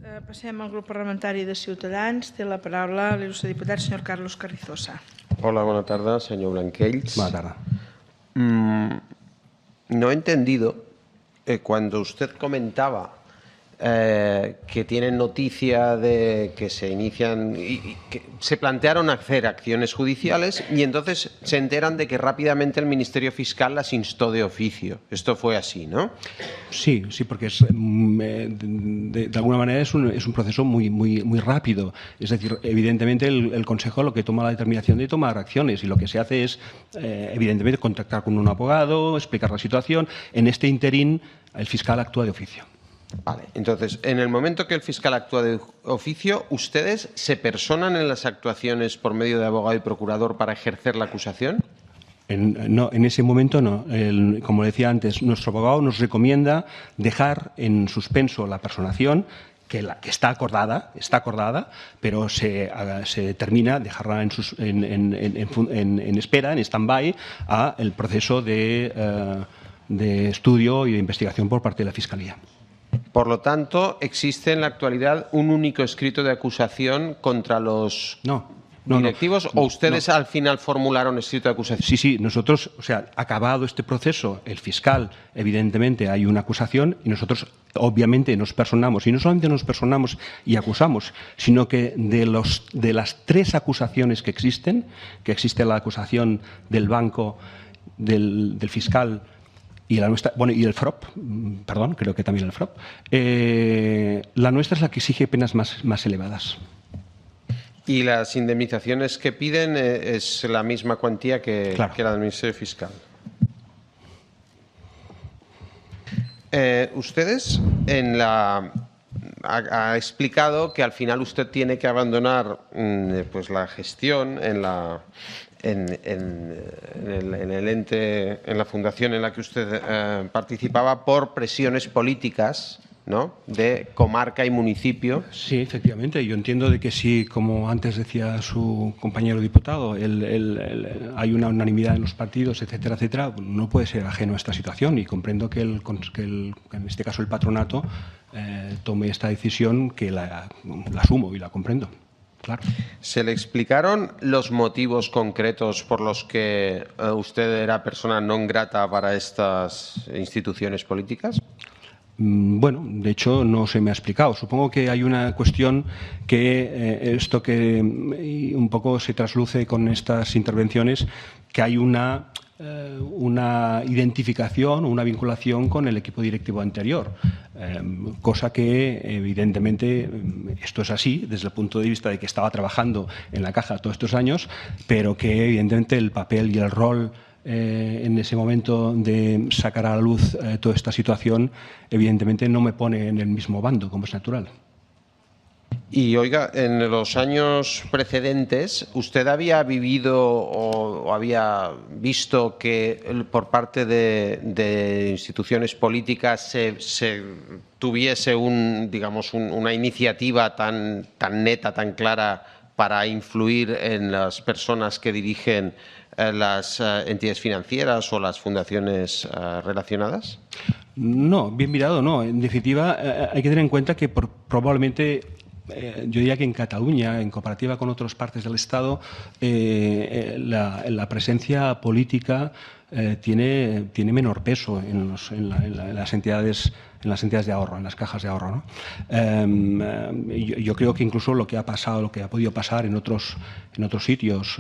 Passem al grup parlamentari de Ciutadans. Té la paraula l'il·lustre diputat senyor Carlos Carrizosa. Hola, buena tarde, señor Blanquells. Buena tarde. No he entendido cuando usted comentaba que tienen noticia de que se inician y que se plantearon hacer acciones judiciales y entonces se enteran de que rápidamente el Ministerio Fiscal las instó de oficio. Esto fue así, ¿no? Sí, porque de alguna manera es un proceso muy rápido. Es decir, evidentemente el Consejo lo que toma la determinación de tomar acciones y lo que se hace es, evidentemente, contactar con un abogado, explicar la situación. En este interín, el fiscal actúa de oficio. Vale, entonces, en el momento que el fiscal actúa de oficio, ¿ustedes se personan en las actuaciones por medio de abogado y procurador para ejercer la acusación? No, en ese momento no. Como decía antes, nuestro abogado nos recomienda dejar en suspenso la personación, que está acordada, pero se determina dejarla en espera, en stand-by, a el proceso de estudio y de investigación por parte de la Fiscalía. Por lo tanto, ¿existe en la actualidad un único escrito de acusación contra los directivos o ustedes al final formularon escrito de acusación? Sí, nosotros, acabado este proceso, el fiscal, evidentemente hay una acusación y nosotros obviamente nos personamos, y no solamente nos personamos y acusamos, sino que de las 3 acusaciones que existe la acusación del banco, del fiscal y la nuestra, y el FROP, perdón, creo que también el FROP, la nuestra es la que exige penas más elevadas. ¿Y las indemnizaciones que piden es la misma cuantía que la del Ministerio Fiscal? Ustedes ha explicado que al final usted tiene que abandonar pues la gestión en el ente, en la fundación en la que usted participaba por presiones políticas, ¿no?, de comarca y municipio. Sí, efectivamente. Yo entiendo de que si, como antes decía su compañero diputado, hay una unanimidad en los partidos, etcétera, no puede ser ajeno a esta situación y comprendo que en este caso el patronato tome esta decisión, que la asumo y la comprendo. Claro. ¿Se le explicaron los motivos concretos por los que usted era persona non grata para estas instituciones políticas? Bueno, de hecho no se me ha explicado. Supongo que hay una cuestión que esto que un poco se trasluce con estas intervenciones, que hay una identificación, una vinculación con el equipo directivo anterior, cosa que evidentemente esto es así desde el punto de vista de que estaba trabajando en la Caja todos estos años, pero que evidentemente el papel y el rol en ese momento de sacar a la luz toda esta situación evidentemente no me pone en el mismo bando, como es natural. Y oiga, en los años precedentes, ¿usted había vivido o había visto que por parte de instituciones políticas se tuviese una iniciativa tan neta, tan clara para influir en las personas que dirigen las entidades financieras o las fundaciones relacionadas? No, bien mirado, no. En definitiva, hay que tener en cuenta que probablemente, yo diría que en Cataluña, en comparativa con otras partes del Estado, la presencia política tiene menor peso en las entidades de ahorro, en las cajas de ahorro, ¿no? Yo creo que incluso lo que ha podido pasar en otros sitios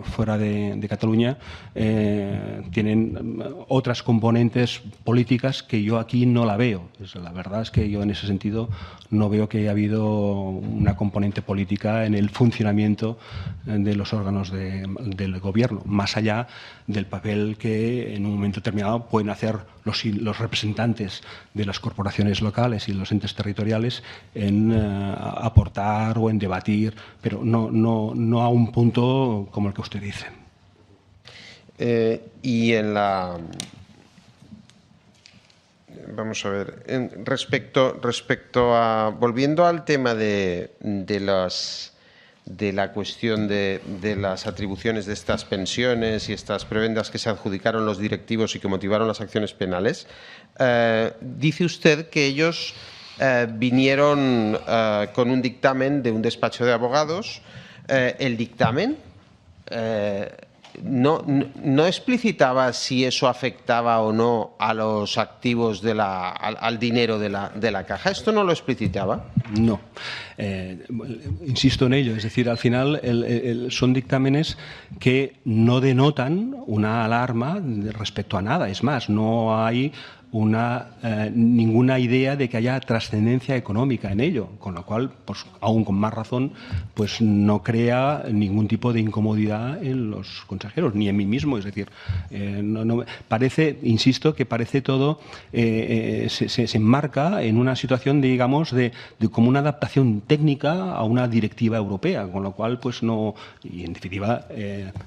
fuera de Cataluña tienen otras componentes políticas que yo aquí no la veo. La verdad es que yo en ese sentido no veo que haya habido una componente política en el funcionamiento de los órganos del gobierno, más allá del papel que en un momento determinado pueden hacer los representantes de las corporaciones locales y los entes territoriales en aportar o en debatir, pero no a un punto como el que usted dice. Y vamos a ver, respecto a, volviendo al tema de la cuestión de las atribuciones de estas pensiones y estas prebendas que se adjudicaron los directivos y que motivaron las acciones penales, dice usted que ellos vinieron con un dictamen de un despacho de abogados. El dictamen no explicitaba si eso afectaba o no a los activos al dinero de la caja. ¿Esto no lo explicitaba? No. Insisto en ello. Es decir, al final son dictámenes que no denotan una alarma respecto a nada. Es más, no hay ninguna idea de que haya trascendencia económica en ello, con lo cual, pues, aún con más razón, pues no crea ningún tipo de incomodidad en los consejeros, ni en mí mismo. Es decir, parece, insisto, que parece todo se enmarca en una situación, digamos, de como una adaptación técnica a una directiva europea, con lo cual, pues no, y en definitiva,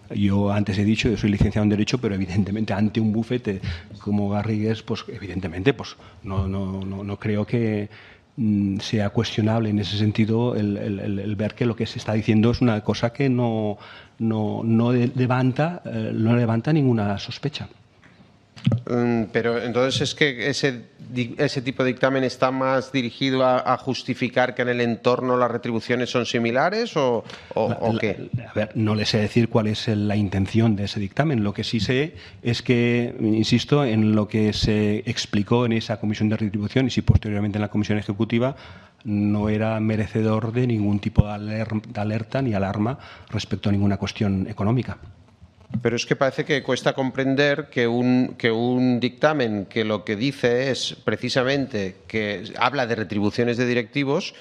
yo antes he dicho, yo soy licenciado en Derecho, pero evidentemente ante un bufete como Garrigues, pues evidentemente, pues no creo que sea cuestionable en ese sentido el ver que lo que se está diciendo es una cosa que no levanta ninguna sospecha. Pero entonces es que ese tipo de dictamen está más dirigido a justificar que en el entorno las retribuciones son similares o qué. A ver, no le sé decir cuál es la intención de ese dictamen. Lo que sí sé es que, insisto, en lo que se explicó en esa comisión de retribuciones y posteriormente en la comisión ejecutiva, no era merecedor de ningún tipo de alerta ni alarma respecto a ninguna cuestión económica. Pero es que parece que cuesta comprender que un dictamen que lo que dice es precisamente que habla de retribuciones de directivos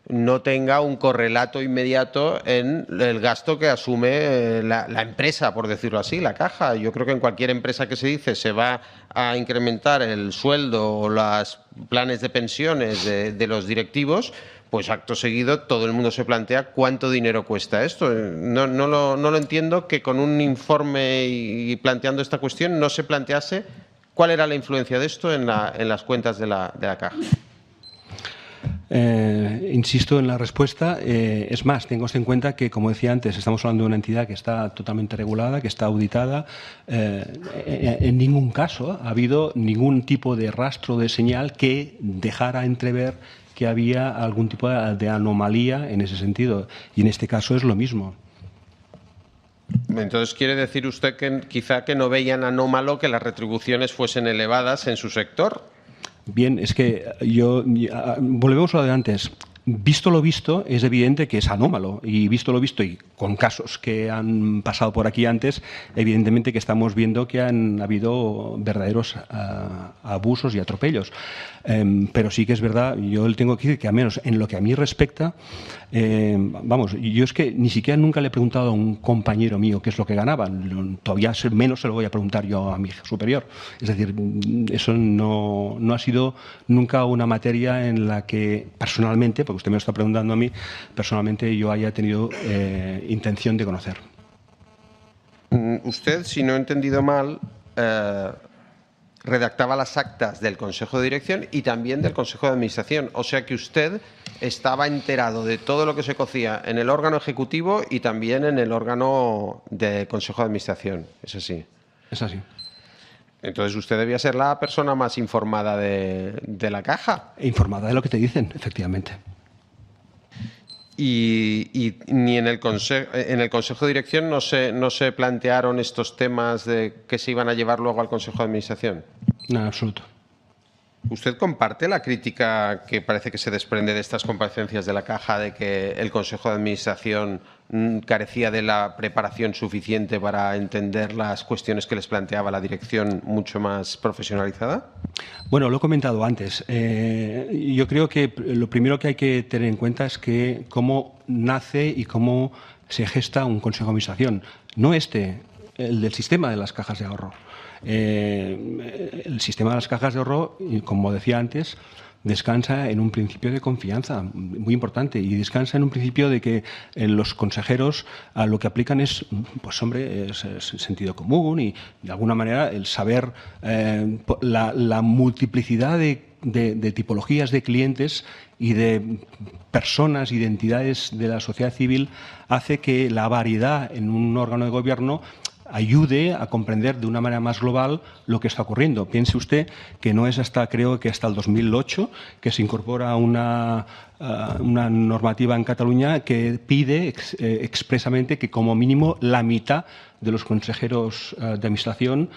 no tenga un correlato inmediato en el gasto que asume la empresa, por decirlo así, la caja. Yo creo que en cualquier empresa que se dice se va a incrementar el sueldo o los planes de pensiones de los directivos, pues acto seguido todo el mundo se plantea cuánto dinero cuesta esto. No lo entiendo que con un informe y planteando esta cuestión no se plantease cuál era la influencia de esto en las cuentas de la caja. Insisto en la respuesta. Es más, tengo en cuenta que, como decía antes, estamos hablando de una entidad que está totalmente regulada, que está auditada. En ningún caso ha habido ningún tipo de rastro de señal que dejara entrever que había algún tipo de anomalía en ese sentido. Y en este caso es lo mismo. Entonces, ¿quiere decir usted que quizá que no veían anómalo que las retribuciones fuesen elevadas en su sector? Bien, es que volvemos a lo de antes. Visto lo visto, es evidente que es anómalo. Y visto lo visto, y con casos que han pasado por aquí antes, evidentemente que estamos viendo que han habido verdaderos abusos y atropellos. Pero sí que es verdad, yo le tengo que decir que, al menos en lo que a mí respecta, vamos, yo es que ni siquiera nunca le he preguntado a un compañero mío qué es lo que ganaba. Todavía menos se lo voy a preguntar yo a mi superior. Es decir, eso no ha sido nunca una materia en la que personalmente, porque usted me lo está preguntando a mí, personalmente yo haya tenido intención de conocer. Usted, si no he entendido mal, redactaba las actas del Consejo de Dirección y también del Consejo de Administración. O sea que usted estaba enterado de todo lo que se cocía en el órgano ejecutivo y también en el órgano del Consejo de Administración. ¿Es así? Es así. Entonces usted debía ser la persona más informada de la caja. Informada de lo que te dicen, efectivamente. Y ni en el Consejo de Dirección no se plantearon estos temas de que se iban a llevar luego al Consejo de Administración. No, en absoluto. ¿Usted comparte la crítica que parece que se desprende de estas comparecencias de la Caja de que el Consejo de Administración carecía de la preparación suficiente para entender las cuestiones que les planteaba la dirección mucho más profesionalizada? Bueno, lo he comentado antes. Yo creo que lo primero que hay que tener en cuenta es que cómo nace y cómo se gesta un Consejo de Administración. No el del sistema de las cajas de ahorro. El sistema de las cajas de ahorro, como decía antes, descansa en un principio de confianza muy importante y descansa en un principio de que los consejeros lo que aplican es, pues hombre, es sentido común y de alguna manera el saber la multiplicidad de tipologías de clientes y de personas y de entidades de la sociedad civil hace que la variedad en un órgano de gobierno ayude a comprender de una manera más global lo que está ocurriendo. Piense usted que no es creo que hasta el 2008 que se incorpora una normativa en Cataluña que pide expresamente que como mínimo la mitad de los consejeros de administración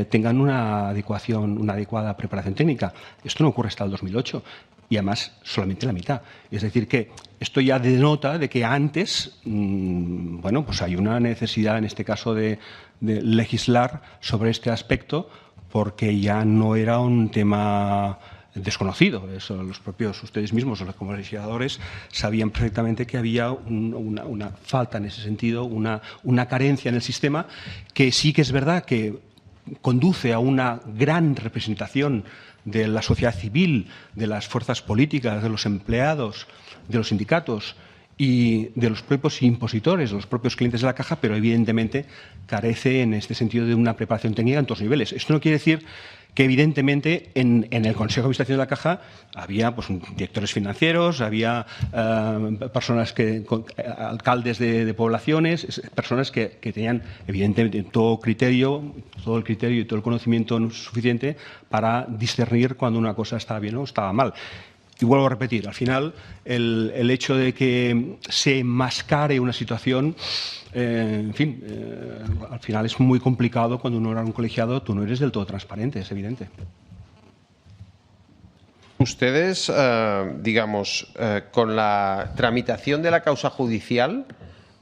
tengan una adecuada preparación técnica. Esto no ocurre hasta el 2008. Y además solamente la mitad. Es decir, que esto ya denota de que antes, bueno, pues hay una necesidad en este caso de legislar sobre este aspecto porque ya no era un tema desconocido. Eso, los propios, ustedes mismos, como legisladores, sabían perfectamente que había una falta en ese sentido, una carencia en el sistema que sí que es verdad que conduce a una gran representación de la sociedad civil, de las fuerzas políticas, de los empleados, de los sindicatos y de los propios impositores, de los propios clientes de la Caja, pero evidentemente carece en este sentido de una preparación técnica en todos los niveles. Esto no quiere decir que evidentemente en el Consejo de Administración de la Caja había pues, directores financieros, había personas alcaldes de poblaciones, personas que tenían evidentemente todo el criterio y todo el conocimiento suficiente para discernir cuando una cosa estaba bien o estaba mal. Y vuelvo a repetir, al final el hecho de que se enmascare una situación, en fin, al final es muy complicado cuando uno era un colegiado, tú no eres del todo transparente, es evidente. Ustedes, digamos, con la tramitación de la causa judicial,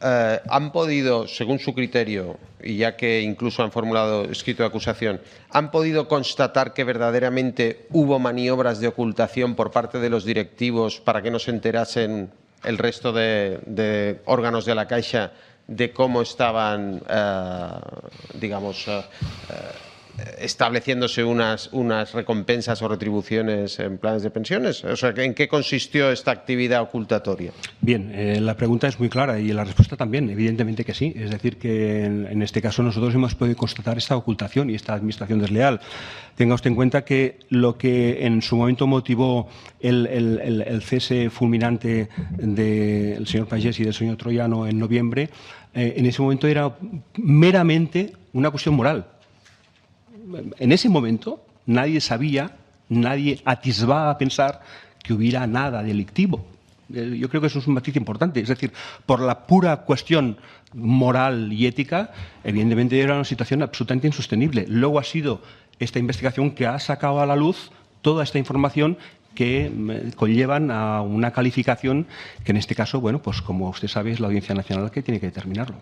han podido, según su criterio, y ya que incluso han formulado escrito de acusación, han podido constatar que verdaderamente hubo maniobras de ocultación por parte de los directivos para que no se enterasen el resto de órganos de la Caixa de cómo estaban, digamos, estableciéndose unas recompensas o retribuciones en planes de pensiones? O sea, ¿en qué consistió esta actividad ocultatoria? Bien, la pregunta es muy clara y la respuesta también, evidentemente que sí. Es decir, que en este caso nosotros hemos podido constatar esta ocultación y esta administración desleal. Tenga usted en cuenta que lo que en su momento motivó el cese fulminante del señor Pagès y del señor Troyano en noviembre, en ese momento era meramente una cuestión moral. En ese momento nadie sabía, nadie atisbaba a pensar que hubiera nada delictivo. Yo creo que eso es un matiz importante. Es decir, por la pura cuestión moral y ética, evidentemente era una situación absolutamente insostenible. Luego ha sido esta investigación que ha sacado a la luz toda esta información que conllevan a una calificación que en este caso, bueno, pues como usted sabe, es la Audiencia Nacional que tiene que determinarlo.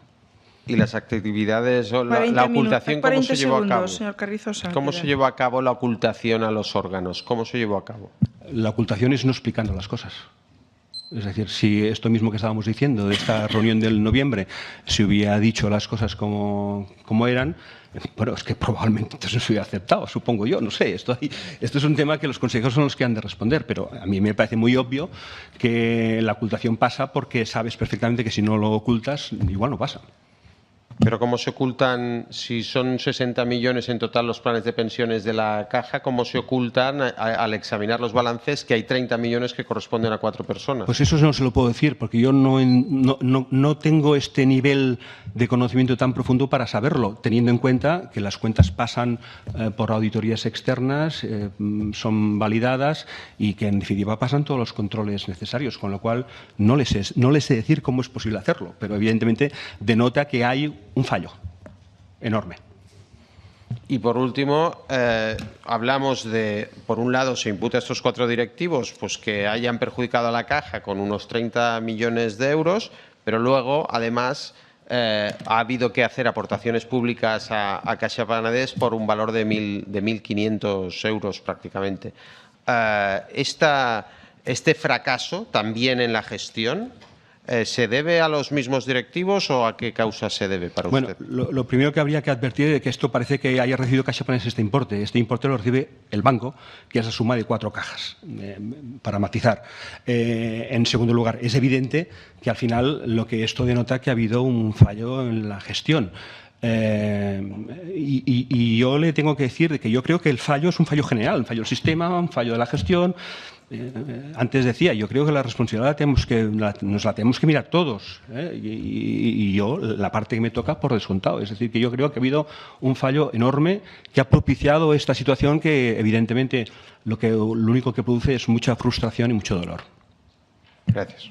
¿Y las actividades o la ocultación cómo se llevó a cabo? Señor Carrizosa. ¿Cómo se llevó a cabo la ocultación a los órganos? ¿Cómo se llevó a cabo? La ocultación es no explicando las cosas. Es decir, si esto mismo que estábamos diciendo de esta reunión del noviembre se hubiera dicho las cosas como eran, bueno, es que probablemente entonces se hubiera aceptado, supongo yo, no sé. Esto es un tema que los consejeros son los que han de responder, pero a mí me parece muy obvio que la ocultación pasa porque sabes perfectamente que si no lo ocultas, igual no pasa. Pero ¿cómo se ocultan, si son 60 millones en total los planes de pensiones de la Caja, cómo se ocultan al examinar los balances que hay 30 millones que corresponden a 4 personas? Pues eso no se lo puedo decir, porque yo no tengo este nivel de conocimiento tan profundo para saberlo, teniendo en cuenta que las cuentas pasan por auditorías externas, son validadas y que en definitiva pasan todos los controles necesarios, con lo cual no les sé decir cómo es posible hacerlo, pero evidentemente denota que hay un fallo enorme. Y por último, hablamos de, por un lado, se imputa a estos 4 directivos pues que hayan perjudicado a la Caja con unos 30 millones de euros, pero luego, además, ha habido que hacer aportaciones públicas a Caixa Penedès por un valor de 1.500 euros prácticamente. Este fracaso también en la gestión, ¿se debe a los mismos directivos o a qué causa se debe para usted? Bueno, lo primero que habría que advertir es que esto parece que haya recibido Caixa Penedès este importe. Este importe lo recibe el banco, que es la suma de 4 cajas, para matizar. En segundo lugar, es evidente que al final lo que esto denota que ha habido un fallo en la gestión. Y yo le tengo que decir que yo creo que el fallo es un fallo general, un fallo del sistema, un fallo de la gestión. Antes decía, yo creo que la responsabilidad nos la tenemos que mirar todos, y yo, la parte que me toca, por descontado. Es decir, que yo creo que ha habido un fallo enorme que ha propiciado esta situación que, evidentemente, lo único que produce es mucha frustración y mucho dolor. Gracias.